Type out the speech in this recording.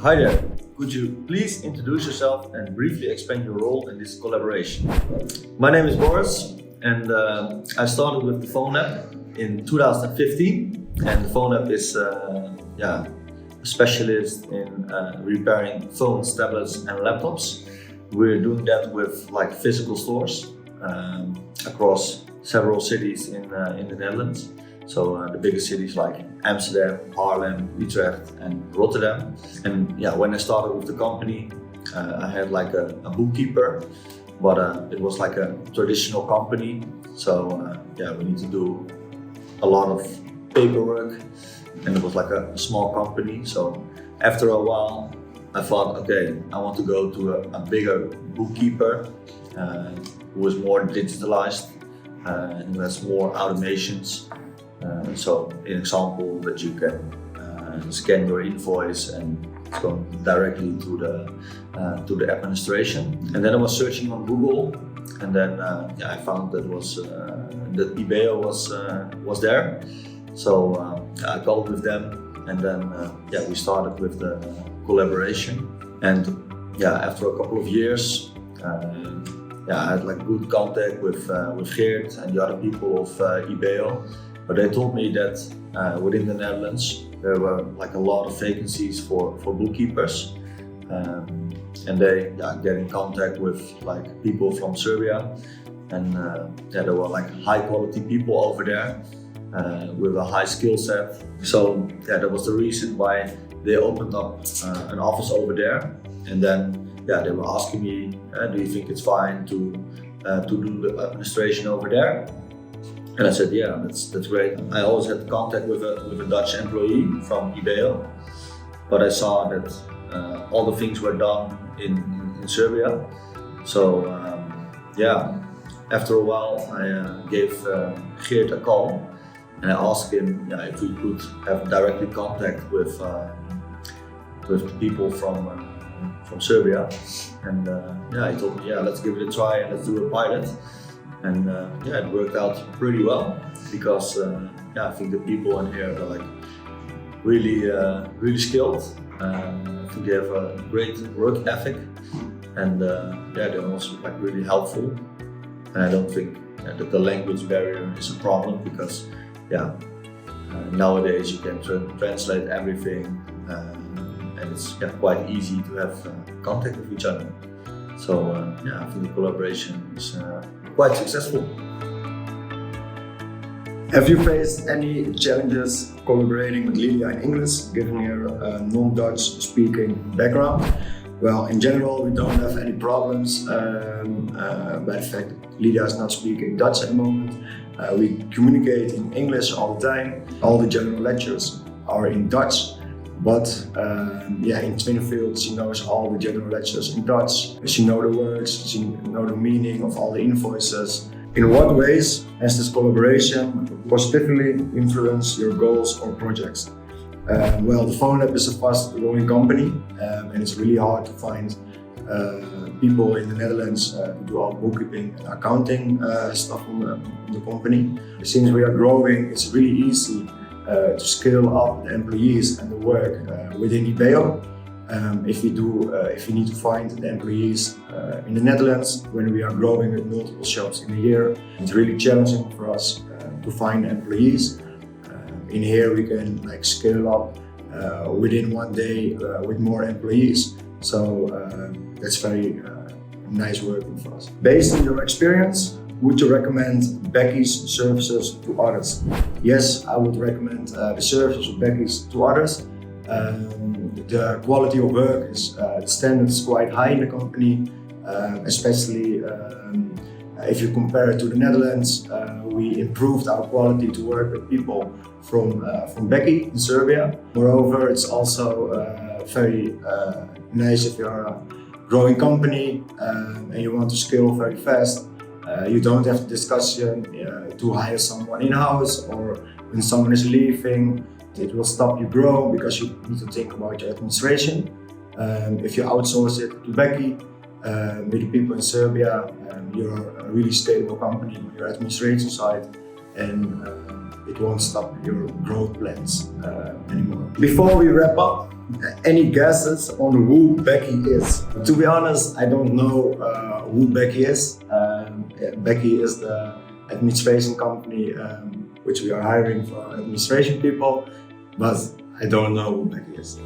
Hi there, could you please introduce yourself and briefly explain your role in this collaboration? My name is Boris and I started with ThePhoneLab in 2015, and ThePhoneLab is a specialist in repairing phones, tablets and laptops. We're doing that with like physical stores across several cities in the Netherlands. So the biggest cities like Amsterdam, Haarlem, Utrecht and Rotterdam. And yeah, when I started with the company, I had like a bookkeeper, but it was like a traditional company. So we need to do a lot of paperwork, and it was like a small company. So after a while, I thought, okay, I want to go to a bigger bookkeeper who was more digitalized and who has more automations. So an example that you can scan your invoice and it's going directly to the administration. And then I was searching on Google, and then I found that IBEO was there. So I called with them, and then we started with the collaboration. And after a couple of years, I had like good contact with Geert and the other people of IBEO. But they told me that within the Netherlands there were like a lot of vacancies for bookkeepers, and they get in contact with like people from Serbia, and there were like high quality people over there with a high skill set. So that was the reason why they opened up an office over there. And then they were asking me, do you think it's fine to do the administration over there? And I said, yeah, that's great. I always had contact with a Dutch employee from IBEO, but I saw that all the things were done in Serbia. So after a while, I gave Geert a call, and I asked him if we could have directly contact with the people from Serbia. And he told me, let's give it a try and let's do a pilot. And it worked out pretty well, because I think the people in here are like really skilled. I think they have a great work ethic, and they're also like really helpful. And I don't think that the language barrier is a problem, because nowadays you can translate everything, and it's quite easy to have contact with each other. So I think the collaboration is quite successful. Have you faced any challenges collaborating with Lydia in English, given your non-Dutch speaking background? Well, in general, we don't have any problems by the fact that Lydia is not speaking Dutch at the moment. We communicate in English all the time. All the general lectures are in Dutch. But in Twinfield, she knows all the general lectures in Dutch. She knows the words, she knows the meaning of all the invoices. In what ways has this collaboration positively influenced your goals or projects? ThePhoneLab is a fast-growing company, and it's really hard to find people in the Netherlands to do all bookkeeping and accounting stuff on the company. Since we are growing, it's really easy to scale up the employees and the work within IBEO. If we need to find the employees in the Netherlands when we are growing with multiple shops in a year, it's really challenging for us to find employees. In here we can like scale up within one day with more employees. So that's very nice working for us. Based on your experience, would you recommend Becky's services to others? Yes, I would recommend the services of Becky's to others. The quality of work is, the standard is quite high in the company, especially if you compare it to the Netherlands. We improved our quality to work with people from Becky in Serbia. Moreover, it's also very nice if you're a growing company and you want to scale very fast. You don't have the discussion to hire someone in-house, or when someone is leaving, it will stop you grow because you need to think about your administration. If you outsource it to Becky, with the people in Serbia, you're a really stable company on your administration side, and it won't stop your growth plans anymore. Before we wrap up, Any guesses on who Becky is? To be honest, I don't know who Becky is. Becky is the administration company which we are hiring for administration people, but I don't know who Becky is.